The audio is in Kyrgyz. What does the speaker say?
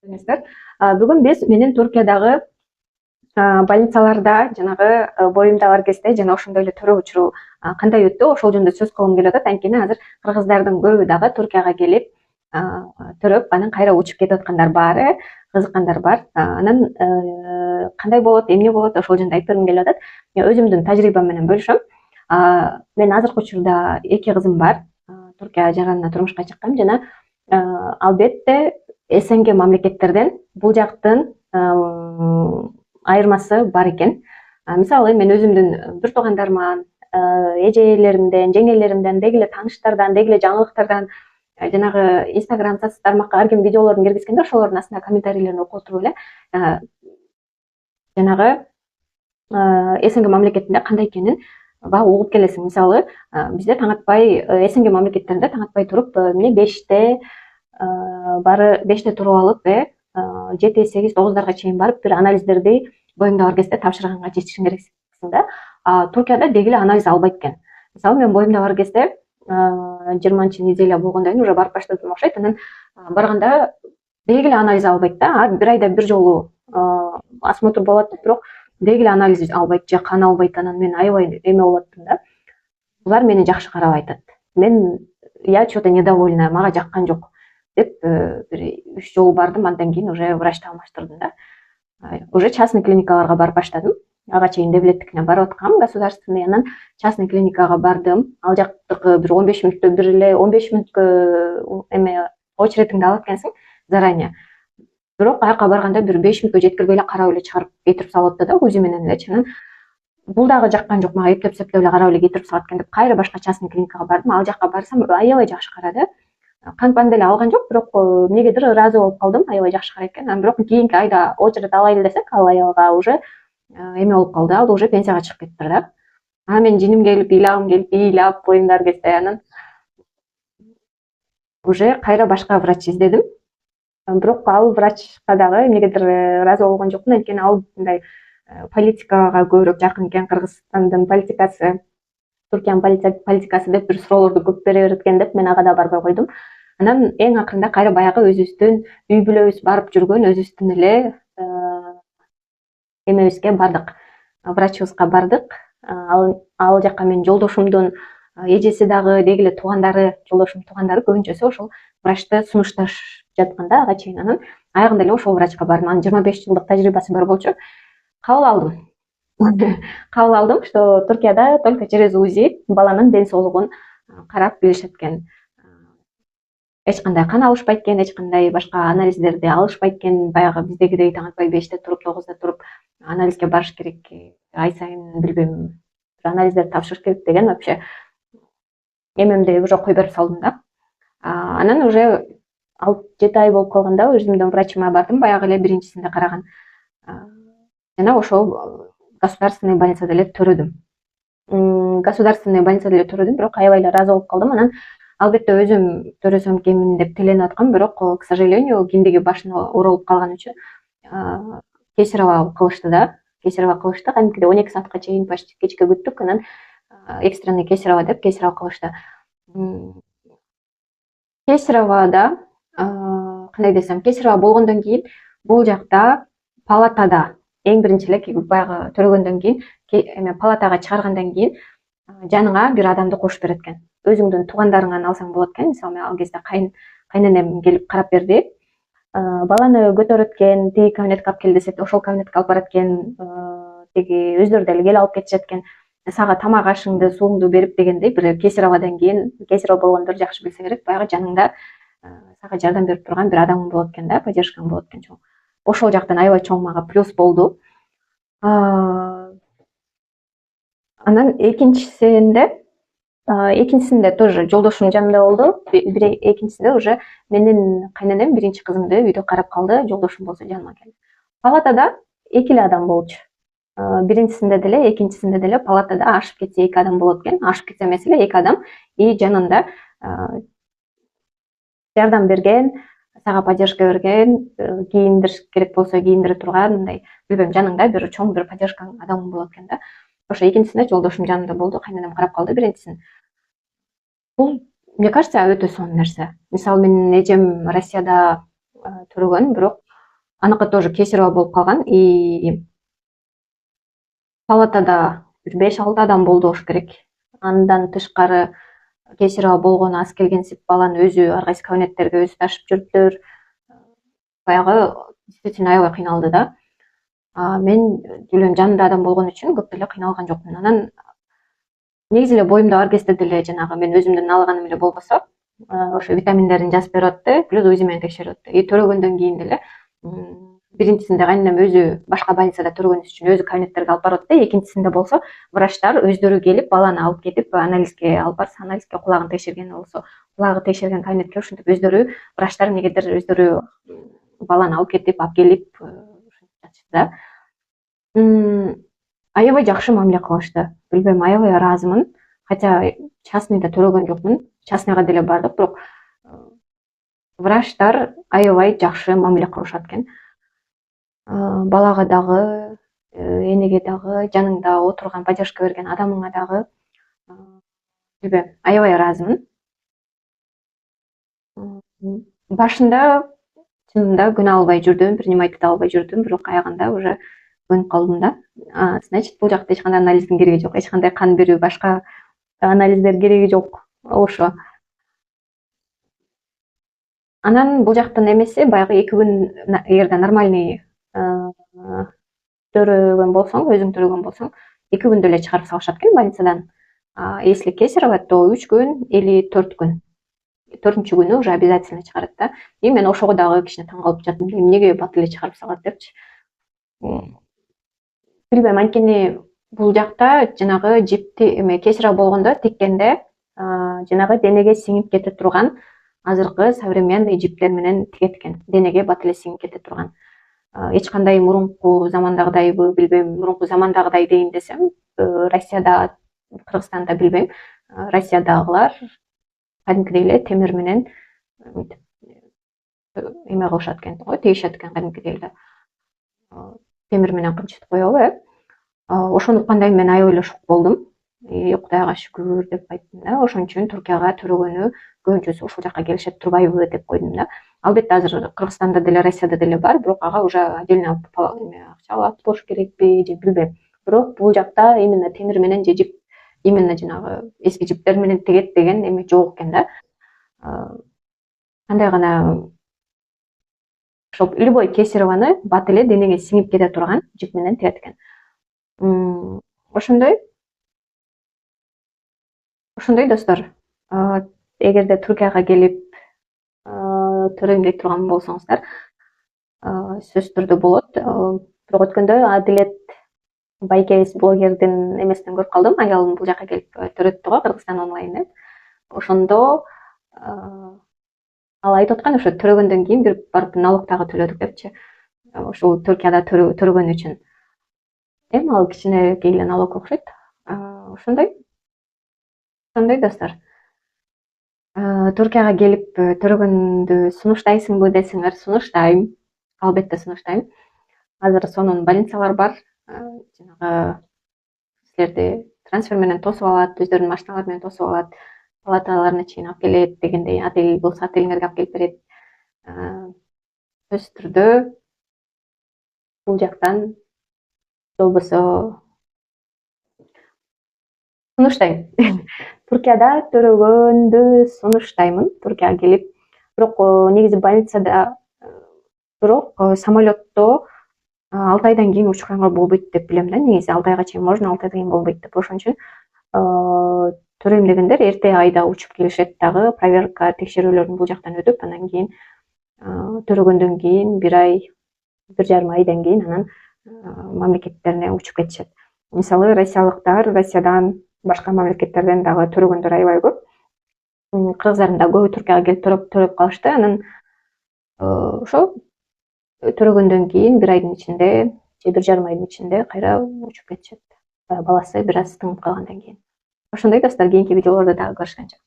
Саламатсыздар. Бүгүн биз менин Туркиядагы больницаларда жанагы боюмду алар кезде жана ошондой эле төрө учуру кандай өттү ошол жөнүндө сөз кылгым келип атат. Анткени азыр кыргыздардын көбү дагы Туркияга келип төрөп анан кайра учуп кетип аткандар бар, кызыккандар бар. Анан кандай болот, эмне болот ошол жөнүндө айтып бергим келип атат. Мен өзүмдүн тажрыйбам менен бөлүшөм. Мен азыркы учурда 2 кызым бар. Туркия жаранына турмушка чыккам жана албетте СНГ мамлекеттерден бул жактын айырмасы бар экен. Мисалы мен өзүмдүн бир туугандарыман, эжелеримден, жеңелеримден, деги эле тааныштардан, деги эле жаңылыктардан жанагы Instagram социалдык тармакка ар ким видеолорун киргизгенде ошолордун астына комментарийлерин окуп отуруп эле жанагы СНГ мамлекетинде кандай экенин багып угуп келесиң. Мисалы бизде таң атпай СНГ мамлекеттеринде таң атпай туруп эмне 5те бары 5те туруп алып 7, 8, 9дарга чейин барып бир анализдерди боюмда бар кезде тапшырганга жетишиң керексиң да. Туркияда деги эле анализ албайт экен. Мисалы мен боюмда бар кезде 20-неделя болгондон кийин уже барып баштадым окшойт. Анан барганда деги эле анализ албайт да. Бир айда бир жолу осмотр болот, бирок деги эле анализ албайт же кан албайт. Анан мен аябай эме болуп аттым да. Булар мени жакшы карабай атат. Мен я что-то недовольна, мага жаккан жок деп бир 3 жолу бардым. Андан кийин уже врачты алмаштырдым да. Уже частный клиникаларга барып баштадым. Ага чейин девлеттикине барып аткам, государственный. Анан частный клиникага бардым. Ал жактыкы бир 15 мүнөттө бир эле 15 мүнөткө эме очередиңди алат экенсиң заранее. Бирок аяка барганда бир 5 мүнөткө жеткирбей эле карап эле чыгарып кетирип салып атты да, УЗИ менен элечи. Анан бул дагы жаккан жок, мага эптеп эле карап эле кетирип салат экен деп кайра башка частный клиникага бардым. Ал жака барсам аябай жакшы карады. Кан деле алган жок, бирок эмнегедир ыраазы болуп калдым. Аябай жакшы карайт экен. Анан бирок кийинки айда очередь алайлы десек, ал аялга уже эме болуп калды. Ал уже пенсияга чыгып кетиптир да. Анан мен жиним келип, ыйлагым келип, ыйлап боюмдар кезде анан уже кайра башка врач издедим. Бирок ал врачка дагы эмнегедир ыраазы болгон жокмун. Анткени ал мындай политикага көбүрөөк жакын экен. Кыргызстандын политикасы, Туркиянын политикасы деп бир суроолорду көп бере берет экен деп мен ага да барбай койдум. Анан эң акырында кайра баягы өзүбүздүн үй бүлөбүз барып жүргөн өзүбүздүн эле эмебизге бардык, врачыбызга бардык. Ал жака менин жолдошумдун эжеси дагы, деги эле туугандары, жолдошумдун туугандары көбүнчөсү ошол врачты сунушташып жаткан да ага чейин. Анан аягында эле ошол врачка бардым. Анын 25 жылдык тажрыйбасы бар болчу. Кабыл алдым. Кабыл алдым, что Туркияда только через УЗИ баланын ден соолугун карап билишет экен. Эч кандай кан алышпайт экен, эч кандай башка анализдерди алышпайт экен. Баягы биздегидей таң атпай 5те туруп, 9да туруп анализге барыш керек, ай сайын билбейм, анализдерди тапшырыш керек деген вообще эмемди уже кой берип салдым да. Анан уже 6-7 ай болуп калганда өзүмдүн врачыма бардым, баягы эле биринчисинде караган. Жана ошол государственный больницада эле төрөдүм. Государственный больницада эле төрөдүм, бирок аябай эле ыраазы болуп калдым. Анан албетте өзүм төрөсөм экенмин деп тиленип аткам, бирок к сожалению киндиги башына оролуп калган үчүн кесарево кылышты да. Кесарево кылышты. Кадимкидей 12 саатка чейин почти кечке күттүк. Анан экстренный кесарево деп кесарево кылышты. Кесаревода кандай десем, кесарево болгондон кийин бул жакта палатада эң биринчи эле баягы төрөгөндөн кийин эме палатага чыгаргандан кийин жаныңа бир адамды кошуп берет экен. Өзүңдүн туугандарыңан алсаң болот экен. Мисалы мен ал кезде кайненем келип карап берди. Баланы көтөрөт экен, тиги кабинетке алып кел десек, ошол кабинетке алып барат экен. Тиги өздөрү деле келип алып кетишет экен. Сага тамак ашыңды, сууңду берип дегендей бир кесареводон кийин, кесарево болгондор жакшы билсе керек, баягы жаныңда сага жардам берип турган бир адамың болот экен да, поддержкаң болот экен. Ошол жактан аябай чоң мага плюс болду. Анан экинчисинде тоже жолдошум жанымда болду. Экинчисинде уже менин кайненем биринчи кызымды үйдө карап калды, жолдошум болсо жаныма келди. Палатада 2 эле адам болчу. Биринчисинде деле, экинчисинде деле палатада ашып кетсе 2 адам болот экен. Ашып кетсе эмес эле 2 адам и жанында жардам берген, сага поддержка берген, кийиндириш керек болсо кийиндире турган, мындай билбейм, жаныңда бир чоң бир поддержкаң адамың болот экен да. Ошо экинчисинде жолдошум жанымда болду, кайненем карап калды биринчисин. Бул, мне кажется, өтө сонун нерсе. Мисалы менин эжем Россияда төрөгөн, бирок Аныкы тоже кесарево болуп калган, и палатада бир 5-6 адам болду болуш керек. Андан тышкары кесарево болгону аз келгенсип баланы өзү ар кайсы кабинеттерге өзү ташып жүрүптүр. Баягы действительно аябай кыйналды да. Мен деле жанымда адам болгон үчүн көп деле кыйналган жокмун. Анан негизи эле боюмда бар кезде деле жанагы мен өзүмдүн алганым эле болбосо, ошо витаминдерин жазып берип атты, плюс УЗИ менен текшерип атты. И төрөгөндөн кийин деле биринчисинде кайненем өзү башка больницада төрөгөнүбүз үчүн өзү кабинеттерге алып барып атты. Экинчисинде болсо врачтар өздөрү келип баланы алып кетип анализге алып барса, анализге кулагын текшерген болсо, кулагы текшерген кабинетке ушинтип өздөрү врачтар эмнегедир өздөрү баланы алып кетип алып келип жатышты да. Аябай жакшы мамиле кылышты. Билбейм, аябай ыраазымын. Хотя частныйда төрөгөн жокмун. Частныйга деле бардык, бирок врачтар аябай жакшы мамиле кылышат экен. Балага дагы, энеге дагы, жаныңда отурган поддержка берген адамыңа дагы. Билбейм, аябай ыраазымын. Башында чынында күнөө албай жүрдүм, бир неме айта да албай жүрдүм, бирок аягында уже көнүп калдым да. Значит, бул жакта эч кандай анализдин кереги жок, эч кандай кан берүү, башка анализдер кереги жок. Ошо. Анан бул жактын эмеси баягы 2 күн эгерде нормальный төрөгөн болсоң, өзүң төрөгөн болсоң, 2 күндө эле чыгарып салышат экен больницадан. Если кесарево, то 3 күн или 4 күн. 4-чү күнү уже обязательно чыгарат да. И мен ошого дагы кичине таң калып жаттым. Эмнеге бат эле чыгарып салат депчи. Билбейм, анткени бул жакта жанагы жипти эме кесарево болгондо тиккенде жанагы денеге сиңип кете турган азыркы современный жиптер менен тигет экен. Денеге бат эле сиңип кете турган. Эч кандай мурунку замандагыдайбы, билбейм, мурунку замандагыдай дейин десем, Россияда, Кыргызстанда билбейм. Россиядагылар кадимкидей эле темир менен эме кылышат экен го, тигишет экен кадимкидей эле. Темир менен кымчытып коебу, ошону укканда мен аябай эле шок болдум. Кудайга шүгүр деп айттым да. Ошон үчүн Туркияга төрөгөнү көбүнчөсү ушул жакка келишет турбайбы деп койдум да. Албетте азыр Кыргызстанда деле, Россияда деле бар, бирок ага уже отдельно акча алат болуш керекпи же билбейм. Бирок бул жакта именно темир менен же жип, именно жанагы эски жиптер менен тигет деген эме жок экен да. Кандай гана ошо любой кесаревону бат эле денеге сиңип кете турган жип менен тигет экен. Ошондой достор. Эгерде Туркияга келип төрөйм деп турган болсоңуздар, сөзсүз түрдө болот. Бирок өткөндө Адилет Байкебис блогердин эмесинен көрүп калдым. Аялым бул жака келип төрөттү го, Кыргызстан онлайннен. Ошондо ал айтып аткан, ошо төрөгөндөн кийин бир барып налог дагы төлөдүк депчи. Ушул Түркияда төрөгөн үчүн. Эми ал кичинекей эле налог окшойт. Ошондой достор. Туркияга келип төрөгөндү сунуштайсыңбы десеңер, сунуштайм. Албетте сунуштайм. Азыр сонун больницалар бар. Жанагы силерди трансфер менен тосуп алат, өздөрүнүн машиналары менен тосуп алат, палаталарына чейин алып келет дегендей, отель болсо отелиңерге алып келип берет. Сөзсүз түрдө бул жактан болбосо сунуштайм. Туркияда төрөгөндү сунуштаймын. Туркияга келип, бирок негизи больницада, бирок самолетто 6 айдан кийин учканга болбойт деп билем да. Негизи 6 айга чейин можно, 6 айдан кийин болбойт деп. Ошон үчүн төрөйм дегендер эрте айда учуп келишет дагы, проверка, текшерүүлөрдүн бул жактан өтүп, анан кийин төрөгөндөн кийин 1 ай, 1,5 айдан кийин анан мамлекеттерине учуп кетишет. Мисалы россиялыктар, Россиядан, башка мамлекеттерден дагы төрөгөндөр аябай көп. Кыргыздарым да көбү Туркияга келип төрөп калышты. Анан ошо төрөгөндөн кийин 1 айдын ичинде же 1,5 айдын ичинде кайра учуп кетишет. Баласы бир аз тыңып калгандан кийин. Ошондой достор, кийинки видеолордо дагы көрүшкөнчө.